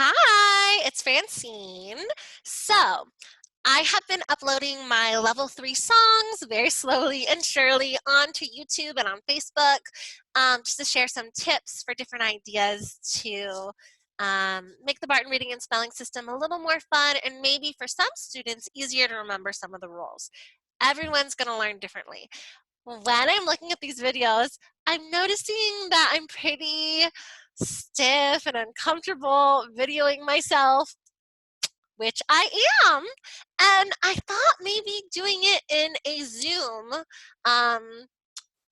Hi, it's Francine. So, I have been uploading my level 3 songs very slowly and surely onto YouTube and on Facebook, just to share some tips for different ideas to make the Barton reading and spelling system a little more fun and maybe for some students easier to remember some of the rules. Everyone's going to learn differently. When I'm looking at these videos, I'm noticing that I'm pretty stiff and uncomfortable videoing myself, which I am. And I thought maybe doing it um,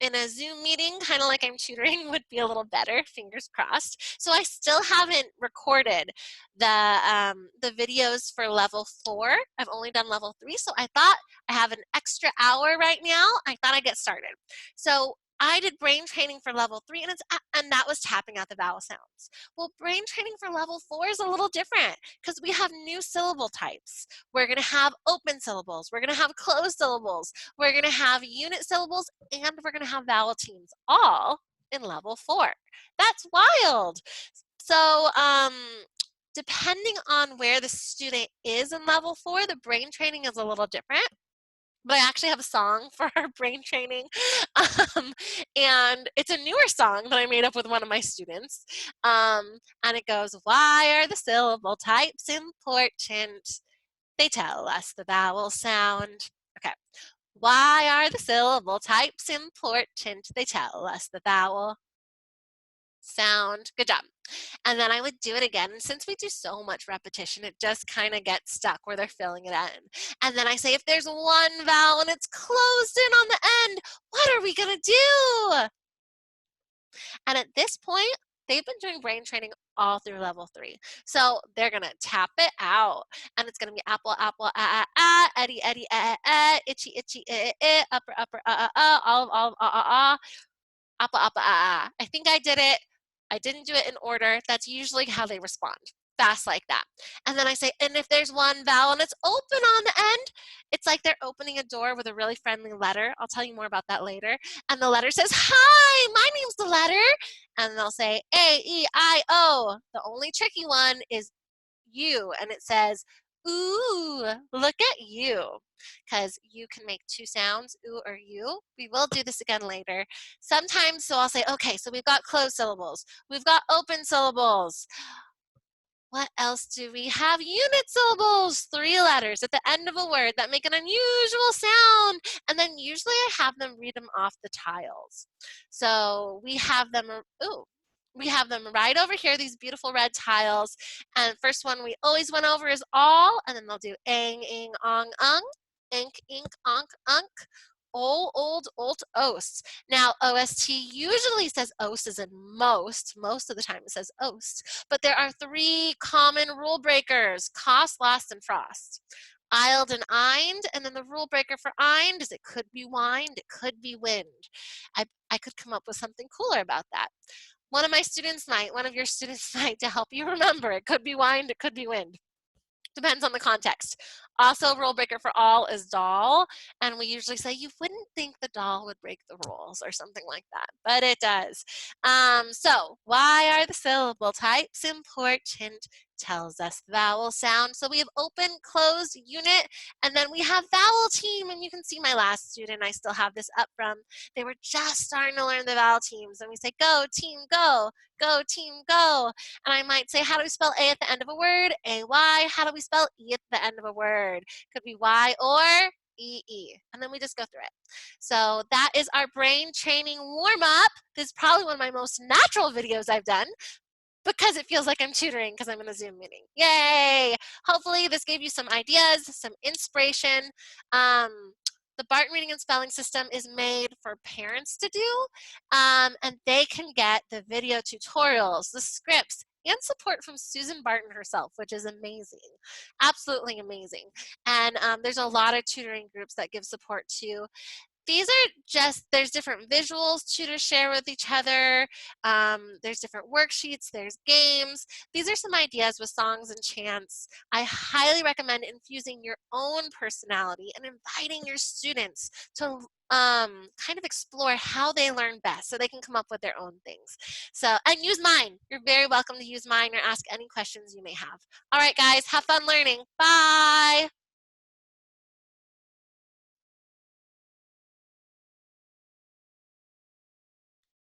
in a Zoom meeting, kind of like I'm tutoring, would be a little better, fingers crossed. So I still haven't recorded the videos for level 4. I've only done level 3, so I thought I have an extra hour right now. I thought I'd get started. So I did brain training for level 3, and that was tapping out the vowel sounds. Well, brain training for level 4 is a little different because we have new syllable types. We're going to have open syllables. We're going to have closed syllables. We're going to have unit syllables, and we're going to have vowel teams all in level 4. That's wild. So depending on where the student is in level 4, the brain training is a little different. But I actually have a song for our brain training, and it's a newer song that I made up with one of my students, and it goes, "Why are the syllable types important? They tell us the vowel sound." Okay. Why are the syllable types important? They tell us the vowel sound. Good job. And then I would do it again. And since we do so much repetition, it just kind of gets stuck where they're filling it in. And then I say, if there's one vowel and it's closed in on the end, what are we going to do? And at this point, they've been doing brain training all through level 3. So they're going to tap it out. And it's going to be apple, apple, Eddie, Eddie, itchy, itchy, upper, upper, olive, olive, apple, apple, I think I did it. I didn't do it in order. That's usually how they respond. Fast like that. And then I say, and if there's one vowel and it's open on the end, it's like they're opening a door with a really friendly letter. I'll tell you more about that later. And the letter says, "Hi, my name's the letter." And they'll say A-E-I-O. The only tricky one is U, and it says, "Ooh, look at you," because you can make 2 sounds, ooh or you. We will do this again later. Sometimes, so I'll say, okay, so we've got closed syllables. We've got open syllables. What else do we have? Unit syllables, 3 letters at the end of a word that make an unusual sound. And then usually I have them read them off the tiles. So we have them, we have them right over here, these beautiful red tiles. And first one we always went over is all, and then they'll do ang, ing, ong, ung, ink, ink, onk, unk, old, ost. Now, OST usually says ost as in most of the time it says ost, but there are 3 common rule breakers, cost, lost, and frost. Ild and eind, and then the rule breaker for eind is it could be wind, it could be wind. I could come up with something cooler about that. One of your students might, to help you remember, it could be wind, it could be wind. Depends on the context. Also, rule breaker for all is doll, and we usually say you wouldn't think the doll would break the rules or something like that, but it does. So why are the syllable types important? Tells us vowel sound. So we have open, closed, unit, and then we have vowel team, and you can see my last student, I still have this up from, they were just starting to learn the vowel teams, and we say, go team, go team, go. And I might say, how do we spell A at the end of a word? A-Y. How do we spell E at the end of a word? Could be Y or E-E. And then we just go through it. So that is our brain training warm-up. This is probably one of my most natural videos I've done because it feels like I'm tutoring because I'm in a Zoom meeting. Yay! Hopefully this gave you some ideas, some inspiration. The Barton reading and spelling system is made for parents to do, and they can get the video tutorials, the scripts, and support from Susan Barton herself, which is amazing, absolutely amazing. And there's a lot of tutoring groups that give support too. These are just, there's different visuals tutors share with each other. There's different worksheets, there's games. These are some ideas with songs and chants. I highly recommend infusing your own personality and inviting your students to kind of explore how they learn best so they can come up with their own things. So, and use mine. You're very welcome to use mine or ask any questions you may have. All right, guys, have fun learning. Bye.